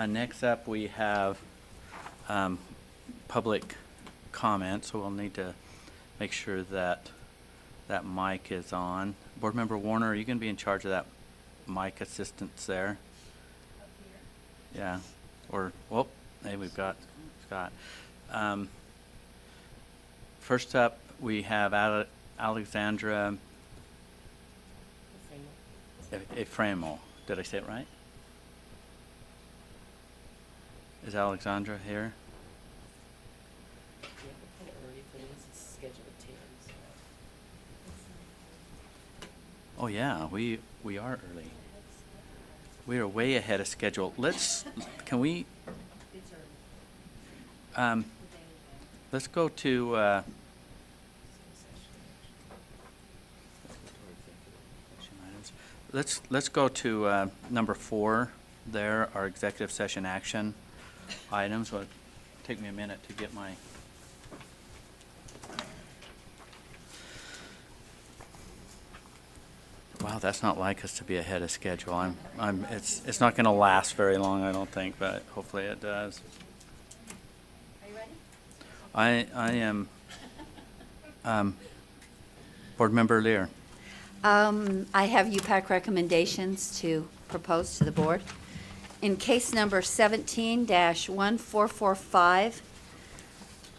Next up, we have public comment, so we'll need to make sure that that mic is on. Board Member Warner, are you going to be in charge of that mic assistance there? Up here. Yeah, or, well, hey, we've got Scott. First up, we have Alexandra Efremo. Did I say it right? Is Alexandra here? Yeah, we're kind of early for this. It's scheduled at 10. So. Oh, yeah, we are early. We are way ahead of schedule. Can we, It's early. let's go to, let's go to number 4 there, our executive session action items. Well, take me a minute to get my. Wow, that's not like us to be ahead of schedule. It's not going to last very long, I don't think, but hopefully it does. Are you ready? I am, Board Member Lear. I have UPAC recommendations to propose to the board. In case number 17-1445,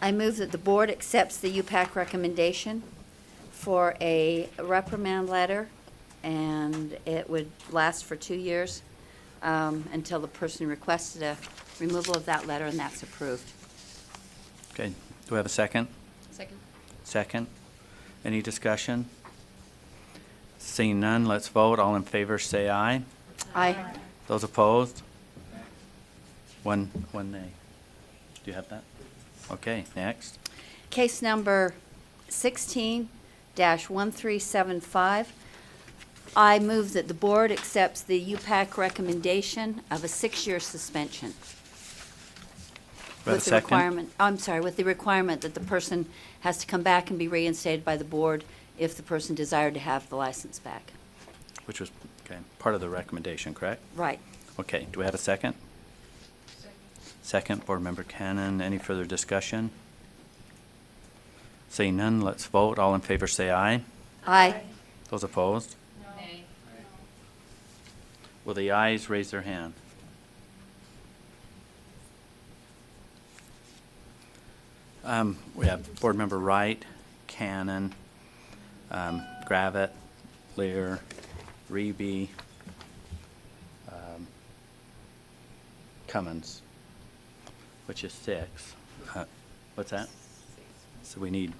I move that the board accepts the UPAC recommendation for a reprimand letter, and it would last for 2 years until the person requested a removal of that letter, and that's approved. Okay, do we have a second? Second. Second. Any discussion? Seeing none, let's vote. All in favor, say aye. Aye. Those opposed? One nay. Do you have that? Okay, next. Case number 16-1375. I move that the board accepts the UPAC recommendation of a 6-year suspension. Do we have a With the second? requirement, I'm sorry, with the requirement that the person has to come back and be reinstated by the board if the person desired to have the license back. Which was, okay, part of the recommendation, correct? Right. Okay, do we have a second? Second, Board Member Cannon. Any further discussion? Seeing none, let's vote. All in favor, say aye. Aye. Those opposed? Nay. Will the ayes raise their hand? We have Board Member Wright, Cannon, Gravitt, Lear, Reby, Cummins, which is 6. What's that? So we need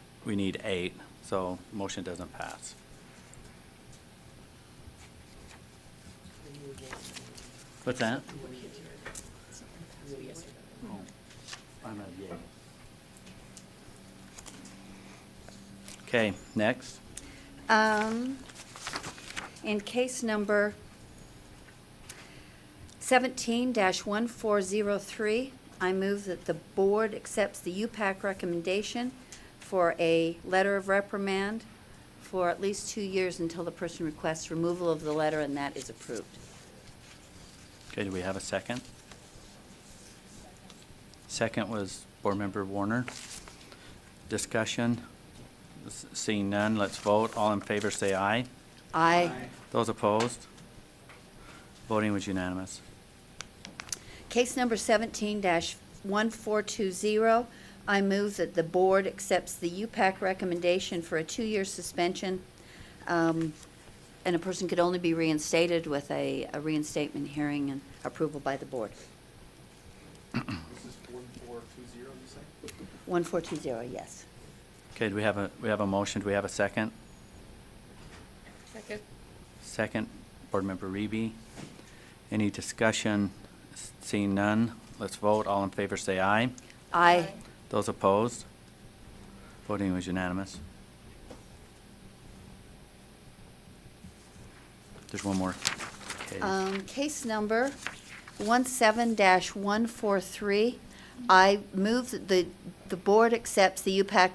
8, so motion doesn't pass. What's that? Yes or no? Oh, I'm a yay. Okay, next. In case number 17-1403, I move that the board accepts the UPAC recommendation for a letter of reprimand for at least 2 years until the person requests removal of the letter, and that is approved. Okay, do we have a second? Second was Board Member Warner. Discussion? Seeing none, let's vote. All in favor, say aye. Aye. Those opposed? Voting was unanimous. Case number 17-1420, I move that the board accepts the UPAC recommendation for a 2-year suspension, and a person could only be reinstated with a reinstatement hearing and approval by the board. This is 1420, you say? 1420, yes. Okay, do we have a motion? Do we have a second? Second. Second, Board Member Reby. Any discussion? Seeing none, let's vote. All in favor, say aye. Aye. Those opposed? Voting was unanimous. There's one more. Okay. Case number 17-143, I move that the board accepts the UPAC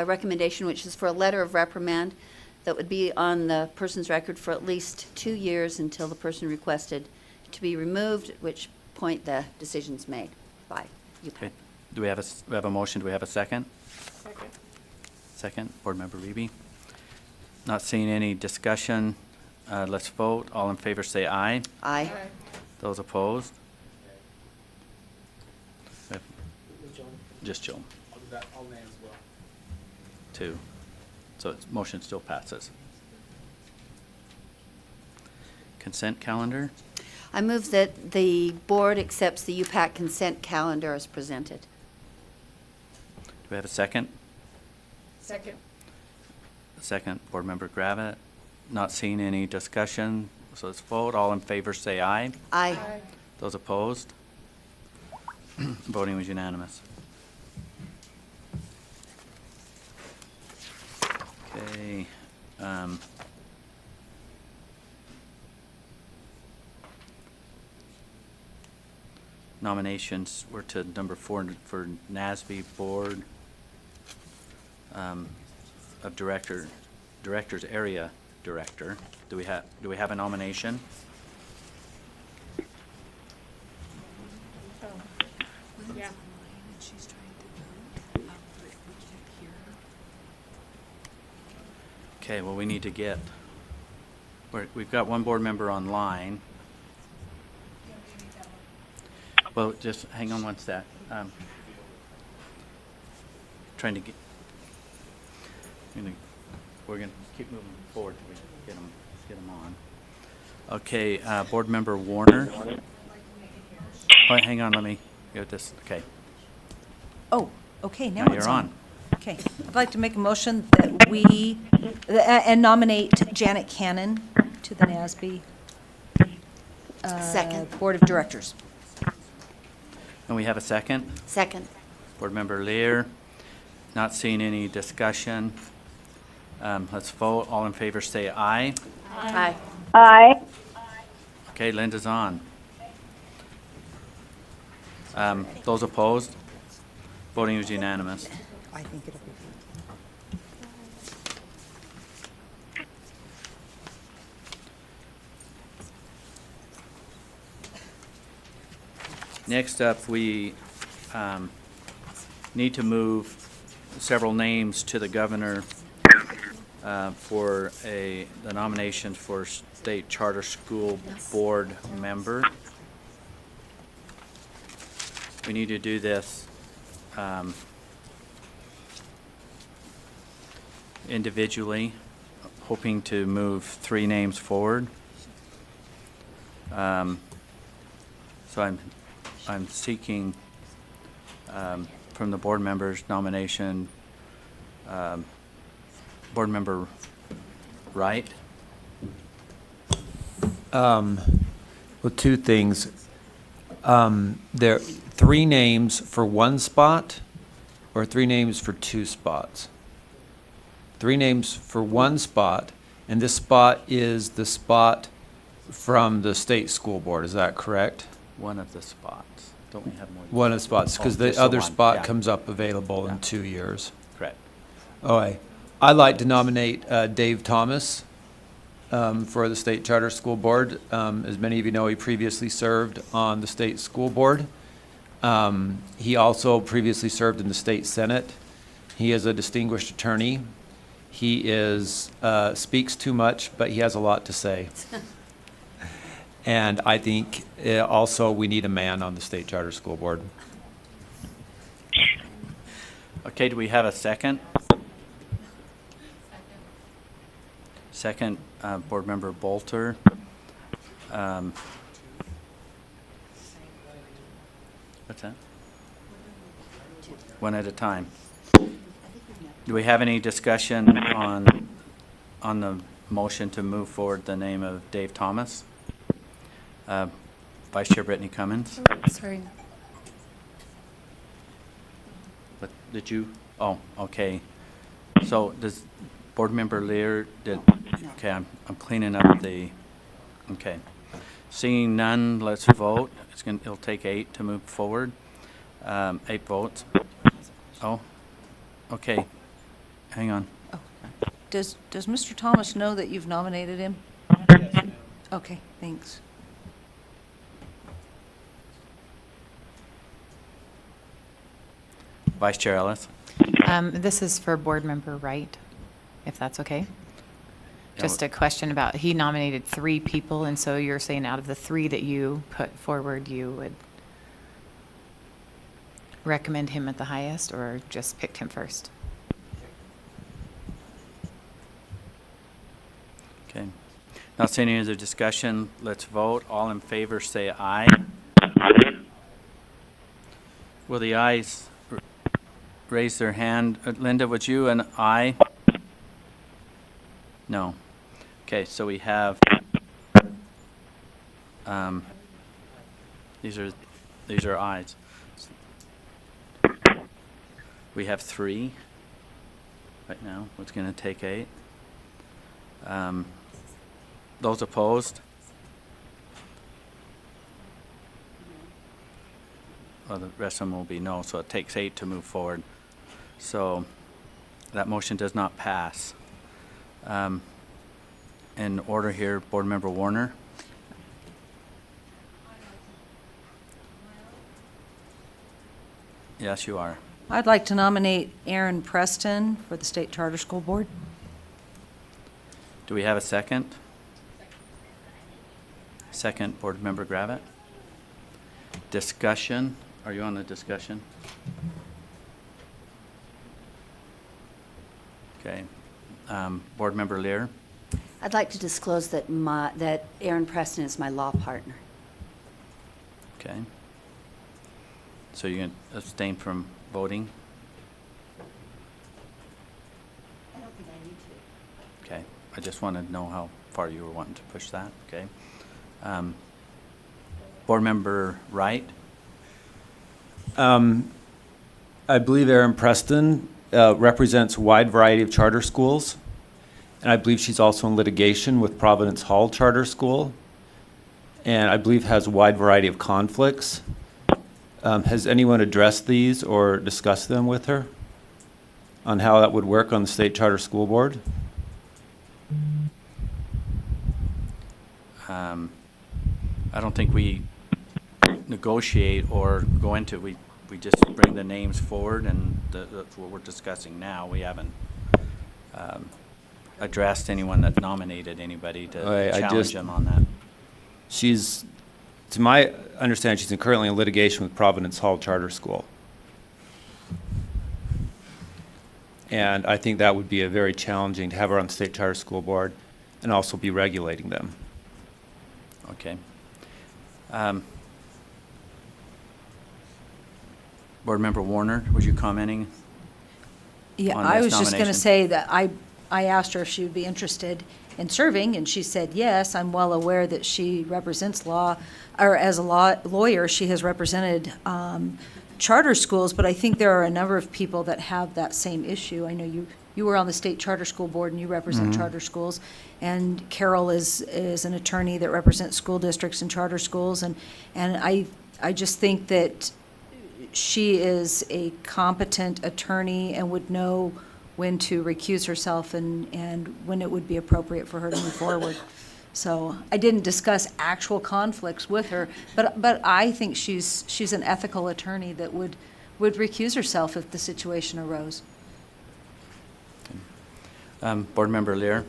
recommendation, which is for a letter of reprimand that would be on the person's record for at least 2 years until the person requested to be removed, at which point, the decision's made by Okay. UPAC. Do we have we have a motion? Do we have a second? Second. Second, Board Member Reby. Not seeing any discussion. Let's vote. All in favor say aye. Aye. Those opposed? We have With Joan. Just Joe, I'll do that, I'll name as well. 2. So motion still passes. Consent calendar? I move that the board accepts the UPAC consent calendar as presented. Do we have a second? Second. Second, Board Member Gravitt. Not seeing any discussion, so let's vote. All in favor say aye. Aye. Those opposed? Voting was unanimous. Okay. Nominations were to number 4 for NASB Board of Directors Area Director. Do we have a nomination? Yeah. Okay, well, we need to get, we've got one board member online. Well, just hang on one sec. Trying to get, we're going to keep moving forward till we get them on. Okay, Board Member Warner. Oh, hang on, let me get this, okay. Oh, okay, now Now it's you're on. on. Okay, I'd like to make a motion that we, and nominate Janet Cannon to the NASB. Second. Board of Directors. And we have a second? Second. Board Member Lear. Not seeing any discussion. Let's vote. All in favor say aye. Aye. Aye. Okay, Linda's on. Those opposed? Voting was unanimous. I think it'll be. Next up, we need to move several names to the governor for the nomination for State Charter School Board member. We need to do this individually, hoping to move 3 names forward. So I'm seeking from the board members nomination, Board Member Wright. Well, 2 things. There are 3 names for 1 spot or 3 names for 2 spots? 3 names for 1 spot, and this spot is the spot from the state school board, is that correct? One of the spots. Don't we have more? than One of the spots, because Oh, just the other one, spot yeah. comes up available Yeah. in 2 years. Correct. All right. I'd like to nominate Dave Thomas for the State Charter School Board. As many of you know, he previously served on the state school board. He also previously served in the state senate. He is a distinguished attorney. He speaks too much, but he has a lot to say. And I think also we need a man on the State Charter School Board. Okay, do we have a second? Second, Board Member Bolter. What's that? One at a time. Do we have any discussion on the motion to move forward the name of Dave Thomas? Vice Chair Brittany Cummins? Sorry. But did you? Oh, okay. So does Board Member Lear, okay, I'm cleaning up okay. Seeing none, let's vote. It'll take 8 to move forward. 8 votes. Oh, okay. Hang on. Does Mr. Thomas know that you've nominated him? Okay, thanks. Vice Chair Ellis? This is for Board Member Wright, if that's okay. Yeah, Just a question about, he nominated 3 people, and so you're saying out of the 3 that you put forward, you would recommend him at the highest, or just picked him first? Okay. Not seeing any other discussion, let's vote. All in favor, say aye. Will the ayes raise their hand? Linda, would you an aye? No. Okay, so we have, these are ayes. We have 3 right now. It's going to take 8. Those opposed? Well, the rest of them will be no, so it takes 8 to move forward. So that motion does not pass. In order here, Board Member Warner. Yes, you are. I'd like to nominate Aaron Preston for the State Charter School Board. Do we have a second? Second, Board Member Gravitt. Discussion. Are you on the discussion? Okay. Board Member Lear. I'd like to disclose that that Aaron Preston is my law partner. Okay. So you're going to abstain from voting? I don't think I need to. Okay. I just wanted to know how far you were wanting to push that. Okay. Board Member Wright. I believe Erin Preston represents a wide variety of charter schools, and I believe she's also in litigation with Providence Hall Charter School, and I believe has a wide variety of conflicts. Has anyone addressed these or discussed them with her on how that would work on the State Charter School Board? I don't think we negotiate or go into, we just bring the names forward, and that's what we're discussing now. We haven't addressed anyone that nominated anybody to I challenge just- them on that. She's, to my understanding, she's currently in litigation with Providence Hall Charter School. And I think that would be a very challenging to have her on the State Charter School Board and also be regulating them. Okay. Board Member Warner, was you commenting? Yeah, On I this was just going to nomination. say that I asked her if she would be interested in serving, and she said yes. I'm well aware that she represents law, or as a lawyer, she has represented charter schools, but I think there are a number of people that have that same issue. I know you were on the State Charter School Board, and you represent charter schools, and Carol is an attorney that represents school districts and charter schools, and I just think that she is a competent attorney and would know when to recuse herself and when it would be appropriate for her to move forward. So I didn't discuss actual conflicts with her, but I think she's an ethical attorney that would recuse herself if the situation arose. Board Member Lear?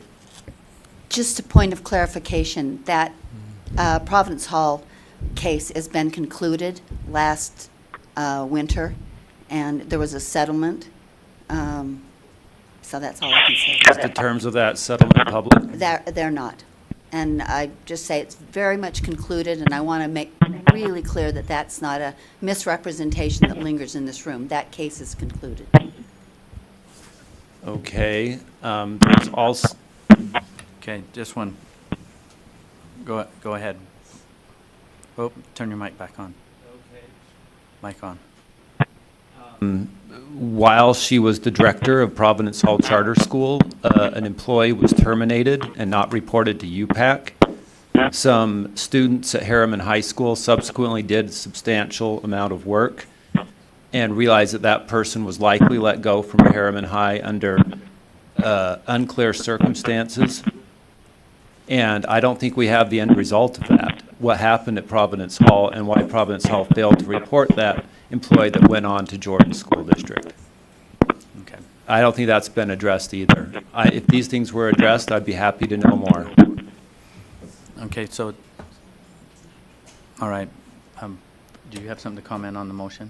Just a point of clarification, that Providence Hall case has been concluded last winter, and there was a settlement. So that's all I can say. Is the terms of that settlement public? They're not. And I just say it's very much concluded, and I want to make really clear that that's not a misrepresentation that lingers in this room. That case is concluded. Okay. There's also, Okay, just one. Go ahead. Oh, turn your mic back on. Mic on. while she was the director of Providence Hall Charter School, an employee was terminated and not reported to UPAC. Some students at Harriman High School subsequently did a substantial amount of work and realized that that person was likely let go from Harriman High under unclear circumstances. And I don't think we have the end result of that, what happened at Providence Hall and why Providence Hall failed to report that employee that went on to Jordan School District. Okay. I don't think that's been addressed either. If these things were addressed, I'd be happy to know more. Okay, so, all right. Do you have something to comment on the motion?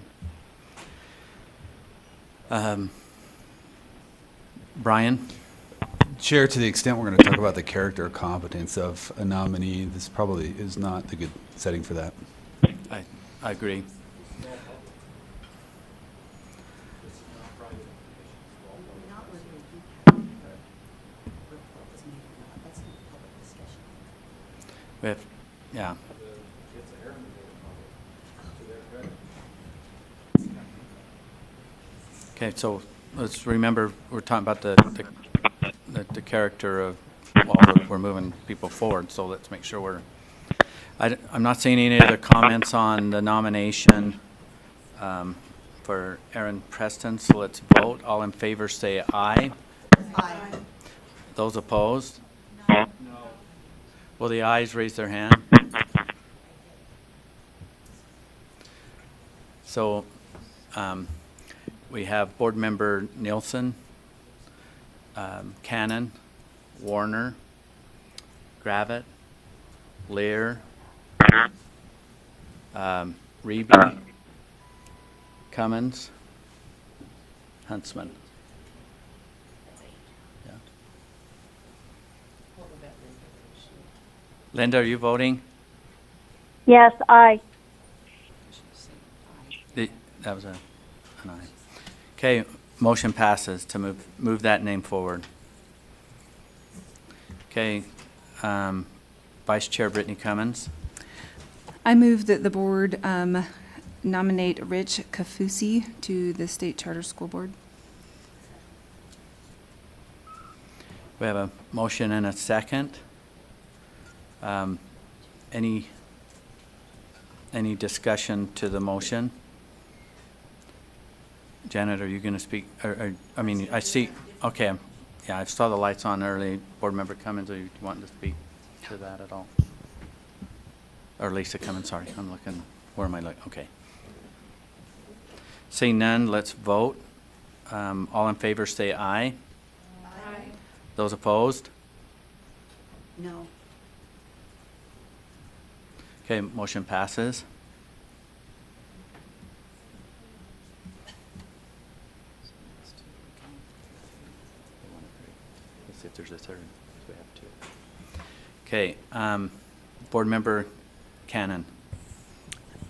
Brian? Chair, to the extent we're going to talk about the character or competence of a nominee, this probably is not the good setting for that. I agree. We have, yeah. Okay, so let's remember, we're talking about the character of, well, we're moving people forward, so let's make sure we're, I'm not seeing any other comments on the nomination for Aaron Preston, so let's vote. All in favor say aye. Aye. Those opposed? No. Will the ayes raise their hand? So we have Board Member Nielsen, Cannon, Warner, Gravitt, Lear, Reby, Cummins, Huntsman. Yeah. What about Linda? Is she- Linda, are you voting? Yes, aye. That was an aye. Okay, motion passes to move that name forward. Okay, Vice Chair Brittany Cummins. I move that the board nominate Rich Kafusi to the State Charter School Board. We have a motion and a second. Any discussion to the motion? Janet, are you going to speak? I mean, I see, okay, yeah, I saw the lights on early. Board Member Cummins, are you wanting to speak to that at all? Or Lisa Cummins, sorry, I'm looking, where am I looking? Okay. Seeing none, let's vote. All in favor say aye. Aye. Those opposed? No. Okay, motion passes. Let's see if there's a third. We have two. Okay, Board Member Cannon.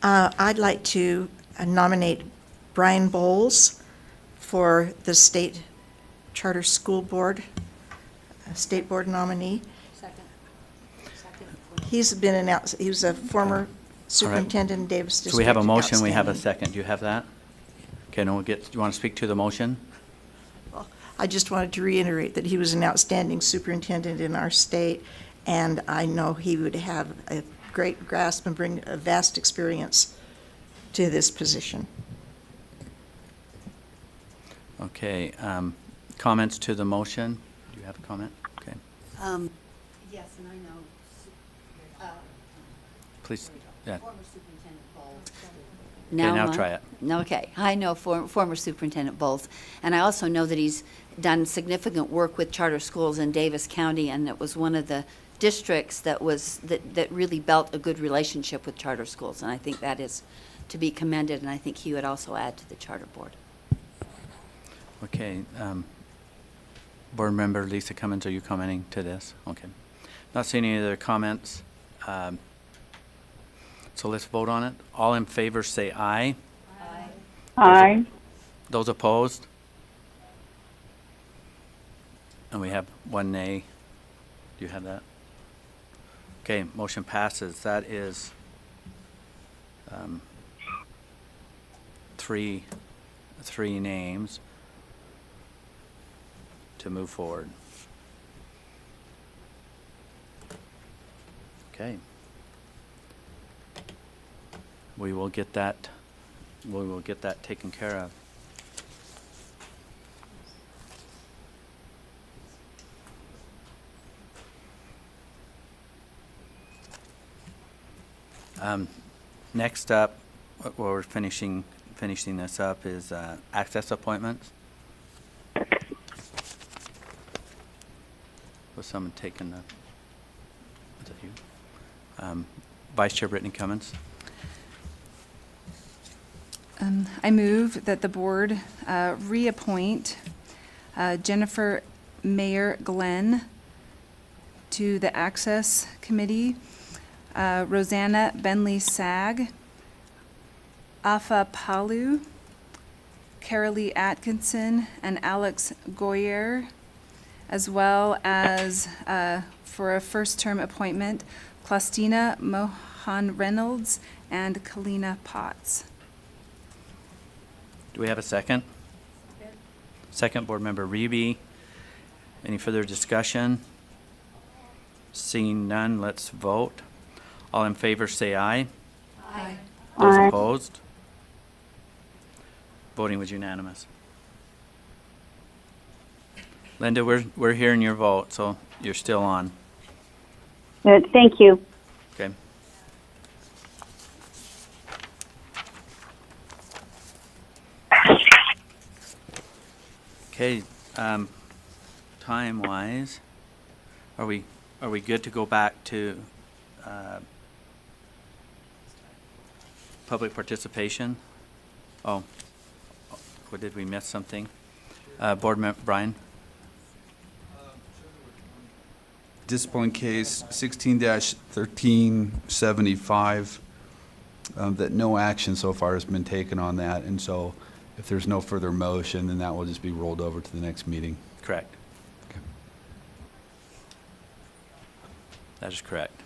I'd like to nominate Brian Bowles for the State Charter School Board, State Board nominee. Second. He's been he was a former superintendent in Davis District. So we have a motion, we have a outstanding. second. Do you have that? Okay, no, do you want to speak to the motion? Well, I just wanted to reiterate that he was an outstanding superintendent in our state, and I know he would have a great grasp and bring a vast experience to this position. Okay, comments to the motion? Do you have a comment? Okay, Yes, and I know. please, yeah. Former Superintendent Bowles. Okay, now try it. Okay, I know former Superintendent Bowles, and I also know that he's done significant work with charter schools in Davis County, and it was one of the districts that really built a good relationship with charter schools, and I think that is to be commended, and I think he would also add to the charter board. Okay, Board Member Lisa Cummins, are you commenting to this? Okay. Not seeing any other comments. So let's vote on it. All in favor say aye. Aye. Aye. Those opposed? And we have one nay. Do you have that? Okay, motion passes. That is three names to move forward. Okay. We will get that taken care of. Next up, we're finishing finishing this up, is access appointments. Was someone taking the, is that you? Vice Chair Brittany Cummins. I move that the board reappoint Jennifer Mayer Glenn to the Access Committee, Rosanna Bentley Sag, Afa Palu, Carolee Atkinson, and Alex Goyer, as well as for a first-term appointment, Clastina Mohan Reynolds and Kalina Potts. Do we have a second? Second, Board Member Reby. Any further discussion? Seeing none, let's vote. All in favor, say aye. Aye. Those Aye. opposed? Voting was unanimous. Linda, we're hearing your vote, so you're still on. Good, thank you. Okay. Okay, time-wise, are we good to go back to public participation? Oh, what, did we miss something? Board Member Brian? Discipline case 16-1375, that no action so far has been taken on that, and so if there's no further motion, then that will just be rolled over to the next meeting. Correct. Okay. That is correct.